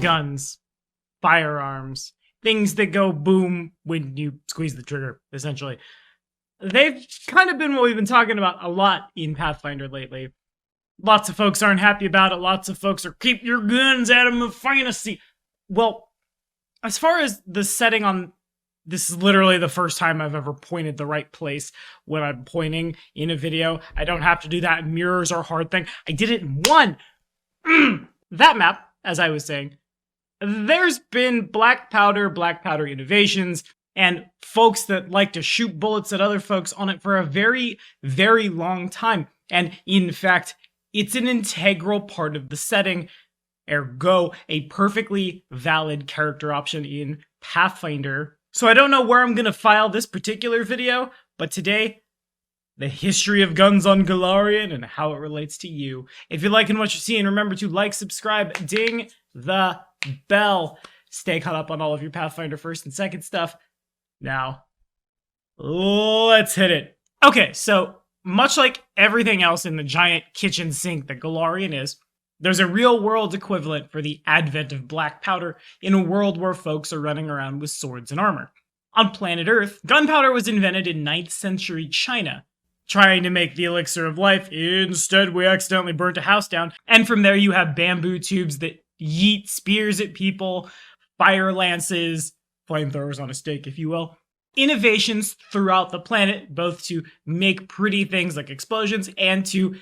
guns, firearms, things that go boom when you squeeze the trigger, essentially. They've kind of been what we've been talking about a lot in Pathfinder lately. Lots of folks aren't happy about it. Lots of folks are, keep your guns out of my fantasy. Well, as far as the setting on, this is literally the first time I've ever pointed the right place when I'm pointing in a video. I don't have to do that. Mirrors are a hard thing. I did it in one. That map, as I was saying, there's been black powder innovations, and folks that like to shoot bullets at other folks on it for a very, very long time. And in fact, it's an integral part of the setting, ergo, a perfectly valid character option in Pathfinder. So I don't know where I'm going to file this particular video, but today, the history of guns on Golarion and how it relates to you. If you're liking what you're seeing, remember to like, subscribe, ding the bell. Stay caught up on all of your Pathfinder first and second stuff. Now, let's hit it. Okay, so much like everything else in the giant kitchen sink that Golarion is, there's a real-world equivalent for the advent of black powder in a world where folks are running around with swords and armor. On planet Earth, gunpowder was invented in 9th century China. Trying to make the elixir of life, instead we accidentally burnt a house down, and from there you have bamboo tubes that yeet spears at people, fire lances, flamethrowers on a stake, if you will. Innovations throughout the planet, both to make pretty things like explosions and to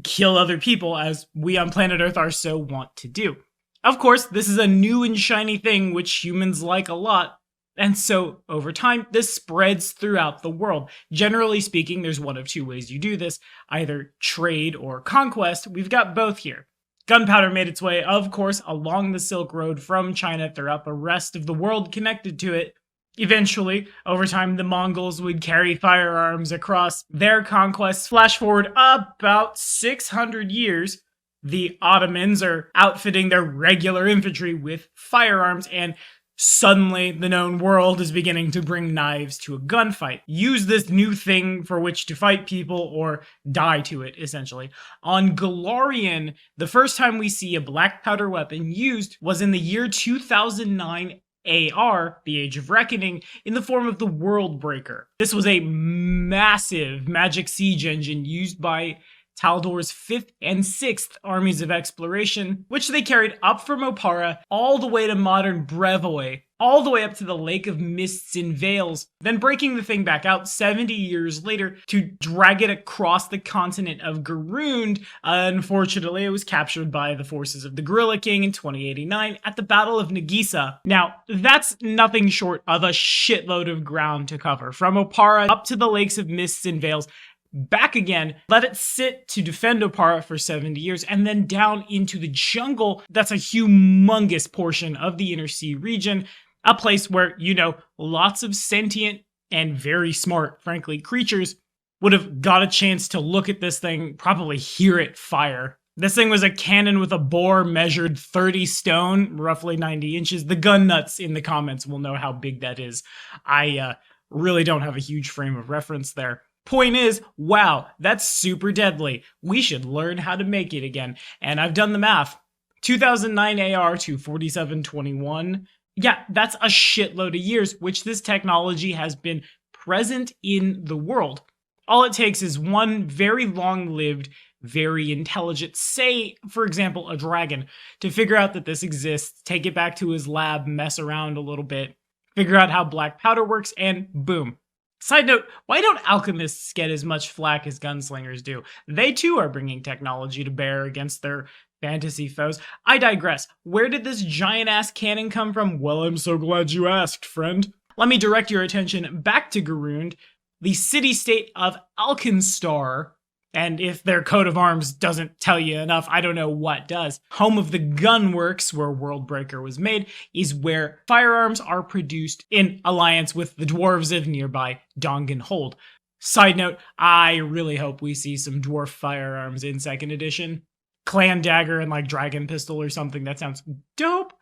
kill other people, as we on planet Earth are so wont to do. Of course, this is a new and shiny thing which humans like a lot, and so over time, this spreads throughout the world. Generally speaking, there's one of two ways you do this, either trade or conquest. We've got both here. Gunpowder made its way, of course, along the Silk Road from China throughout the rest of the world connected to it. Eventually, over time, the Mongols would carry firearms across their conquests. Flash forward about 600 years, the Ottomans are outfitting their regular infantry with firearms, and suddenly the known world is beginning to bring knives to a gunfight. Use this new thing for which to fight people or die to it, essentially. On Golarion, the first time we see a black powder weapon used was in the year 2009 AR, the Age of Reckoning, in the form of the World Breaker. This was a massive magic siege engine used by Taldor's 5th and 6th armies of exploration, which they carried up from Opara all the way to modern Brevoy, all the way up to the Lake of Mists and Veils, then breaking the thing back out 70 years later to drag it across the continent of Garund. Unfortunately, it was captured by the forces of the Gorilla King in 2089 at the Battle of Nagisa. Now, that's nothing short of a shitload of ground to cover, from Opara up to the Lakes of Mists and Veils, back again, let it sit to defend Opara for 70 years, and then down into the jungle. That's a humongous portion of the Inner Sea region, a place where, you know, lots of sentient and very smart, frankly, creatures would have got a chance to look at this thing, probably hear it fire. This thing was a cannon with a bore measured 30 stone, roughly 90 inches. The gun nuts in the comments will know how big that is. I really don't have a huge frame of reference there. Point is, wow, that's super deadly. We should learn how to make it again. And I've done the math. 2009 AR to 4721. Yeah, that's a shitload of years, which this technology has been present in the world. All it takes is one very long-lived, very intelligent, say, for example, a dragon, to figure out that this exists, take it back to his lab, mess around a little bit, figure out how black powder works, and boom. Side note, why don't alchemists get as much flack as gunslingers do? They too are bringing technology to bear against their fantasy foes. I digress. Where did this giant-ass cannon come from? Well, I'm so glad you asked, friend. Let me direct your attention back to Garund, the city-state of Alkenstar, and if their coat of arms doesn't tell you enough, I don't know what does. Home of the gunworks, where Worldbreaker was made, is where firearms are produced in alliance with the dwarves of nearby Dongenhold. Side note, I really hope we see some dwarf firearms in 2nd edition. Clan dagger and like dragon pistol or something, that sounds dope.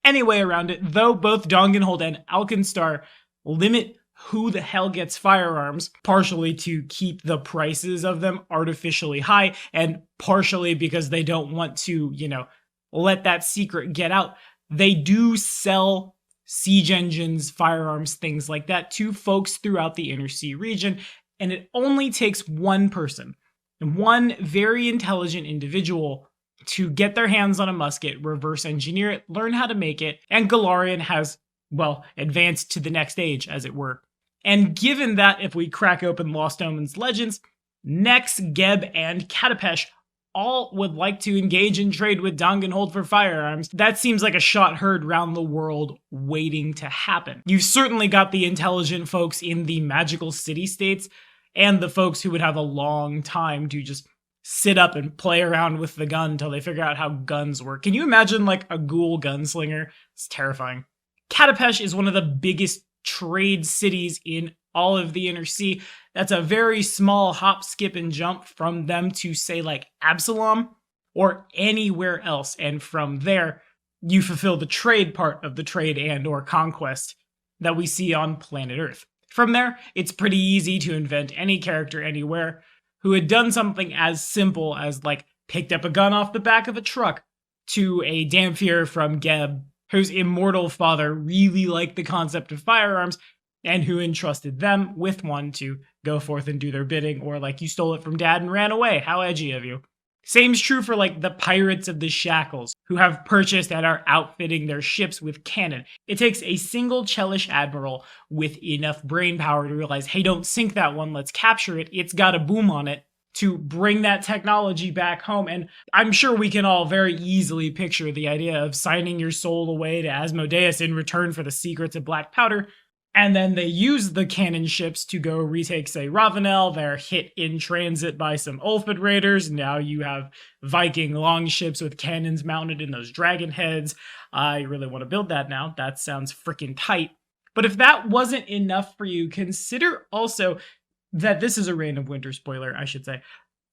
Anyway, around it, though both Dongenhold and Alkenstar limit who the hell gets firearms, partially to keep the prices of them artificially high, and partially because they don't want to, you know, let that secret get out. they do sell siege engines, firearms, things like that to folks throughout the Inner Sea region, and it only takes one person, one very intelligent individual, to get their hands on a musket, reverse engineer it, learn how to make it, and Golarion has, well, advanced to the next age, as it were. And given that if we crack open Lost Omens Legends, Nex, Geb, and Katapesh all would like to engage in trade with Danganhold for firearms, that seems like a shot heard round the world waiting to happen. You've certainly got the intelligent folks in the magical city-states, and the folks who would have a long time to just sit up and play around with the gun until they figure out how guns work. Can you imagine like a ghoul gunslinger? It's terrifying. Katapesh is one of the biggest trade cities in all of the Inner Sea. That's a very small hop, skip, and jump from them to, say, like Absalom or anywhere else. And from there, you fulfill the trade part of the trade and or conquest that we see on planet Earth. From there, it's pretty easy to invent any character anywhere who had done something as simple as, like, picked up a gun off the back of a truck, to a Damphir from Geb, whose immortal father really liked the concept of firearms, and who entrusted them with one to go forth and do their bidding, or like, you stole it from dad and ran away. How edgy of you. Same's true for like the pirates of the Shackles, who have purchased and are outfitting their ships with cannon. It takes a single Chelish admiral with enough brain power to realize, hey, don't sink that one, let's capture it. It's got a boom on it, to bring that technology back home. And I'm sure we can all very easily picture the idea of signing your soul away to Asmodeus in return for the secrets of black powder. And then they use the cannon ships to go retake, say, Ravenel. They're hit in transit by some Ulfid raiders. Now you have Viking longships with cannons mounted in those dragon heads. I really want to build that now. That sounds freaking tight. But if that wasn't enough for you, consider also that this is a Reign of Winter spoiler, I should say.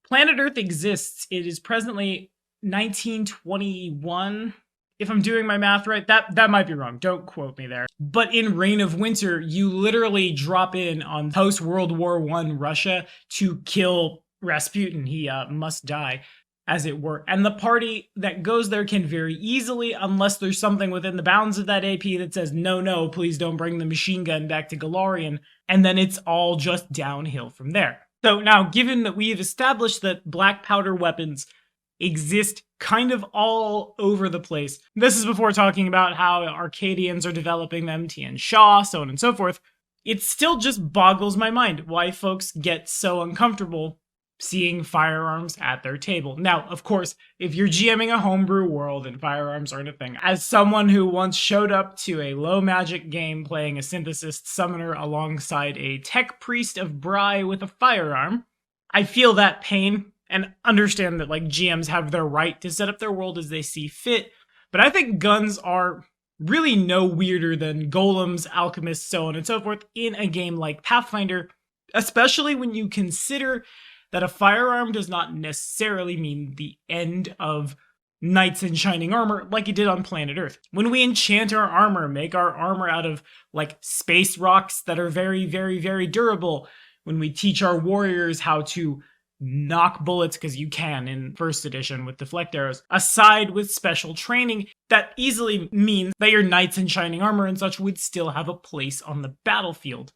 Planet Earth exists. It is presently 1921. If I'm doing my math right, that might be wrong. Don't quote me there. But in Reign of Winter, you literally drop in on post-World War I Russia to kill Rasputin. He must die, as it were. And the party that goes there can very easily, unless there's something within the bounds of that AP that says, no, please don't bring the machine gun back to Golarion. And then it's all just downhill from there. So now, given that we've established that black powder weapons exist kind of all over the place. This is before talking about how Arcadians are developing them, Tian Sha, so on and so forth. It still just boggles my mind why folks get so uncomfortable seeing firearms at their table. Now, of course, if you're GMing a homebrew world and firearms aren't a thing, as someone who once showed up to a low magic game playing a synthesist summoner alongside a tech priest of Bry with a firearm, I feel that pain. And understand that, like, GMs have their right to set up their world as they see fit. But I think guns are really no weirder than golems, alchemists, so on and so forth in a game like Pathfinder, especially when you consider that a firearm does not necessarily mean the end of knights in shining armor like it did on planet Earth. When we enchant our armor, make our armor out of, like, space rocks that are very, very, very durable, when we teach our warriors how to knock bullets, because you can in first edition with deflect arrows, aside with special training, that easily means that your knights in shining armor and such would still have a place on the battlefield.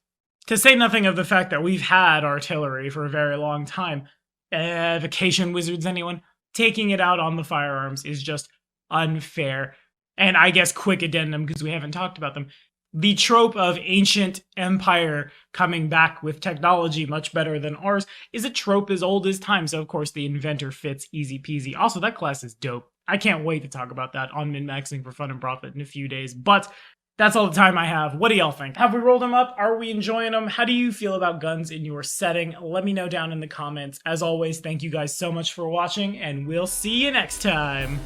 To say nothing of the fact that we've had artillery for a very long time. Vacation wizards, anyone? Taking it out on the firearms is just unfair. And I guess quick addendum, because we haven't talked about them. The trope of ancient empire coming back with technology much better than ours is a trope as old as time, so of course the inventor fits easy peasy. Also, that class is dope. I can't wait to talk about that on Min-Maxing for Fun and Profit in a few days, but that's all the time I have. What do y'all think? Have we rolled them up? Are we enjoying them? How do you feel about guns in your setting? Let me know down in the comments. As always, thank you guys so much for watching, and we'll see you next time.